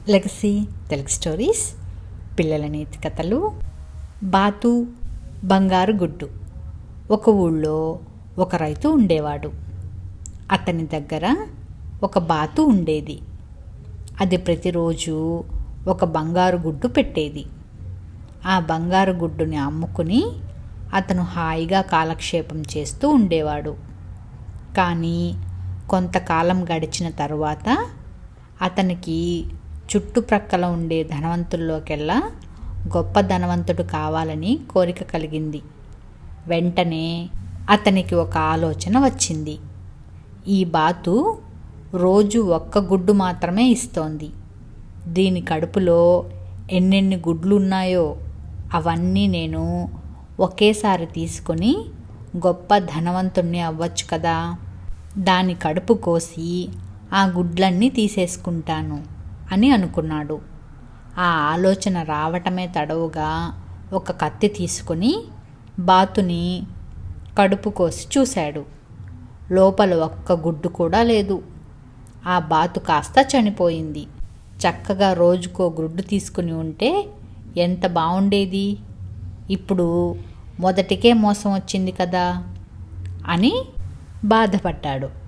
Legacy Telugu stories, పిల్లల నీతి కథలు. బాతు బంగారు గుడ్డు. ఒక ఊళ్ళో ఒక రైతు ఉండేవాడు. అతని దగ్గర ఒక బాతు ఉండేది. అది ప్రతిరోజు ఒక బంగారు గుడ్డు పెట్టేది. ఆ బంగారు గుడ్డుని అమ్ముకుని అతను హాయిగా కాలక్షేపం చేస్తూ ఉండేవాడు. కానీ కొంతకాలం గడిచిన తరువాత అతనికి చుట్టుప్రక్కల ఉండే ధనవంతుల్లోకెల్లా గొప్ప ధనవంతుడు కావాలని కోరిక కలిగింది. వెంటనే అతనికి ఒక ఆలోచన వచ్చింది. ఈ బాతు రోజు ఒక్క గుడ్డు మాత్రమే ఇస్తోంది. దీని కడుపులో ఎన్నెన్ని గుడ్లు ఉన్నాయో అవన్నీ నేను ఒకేసారి తీసుకొని గొప్ప ధనవంతుణ్ణి అవ్వచ్చు కదా. దాని కడుపు కోసి ఆ గుడ్లన్నీ తీసేసుకుంటాను అని అనుకున్నాడు. ఆ ఆలోచన రావటమే తడవుగా ఒక కత్తి తీసుకొని బాతుని కడుపు కోసి చూశాడు. లోపల ఒక్క గుడ్డు కూడా లేదు. ఆ బాతు కాస్త చనిపోయింది. చక్కగా రోజుకో గుడ్డు తీసుకుని ఉంటే ఎంత బాగుండేది. ఇప్పుడు మొదటికే మోసం వచ్చింది కదా అని బాధపడ్డాడు.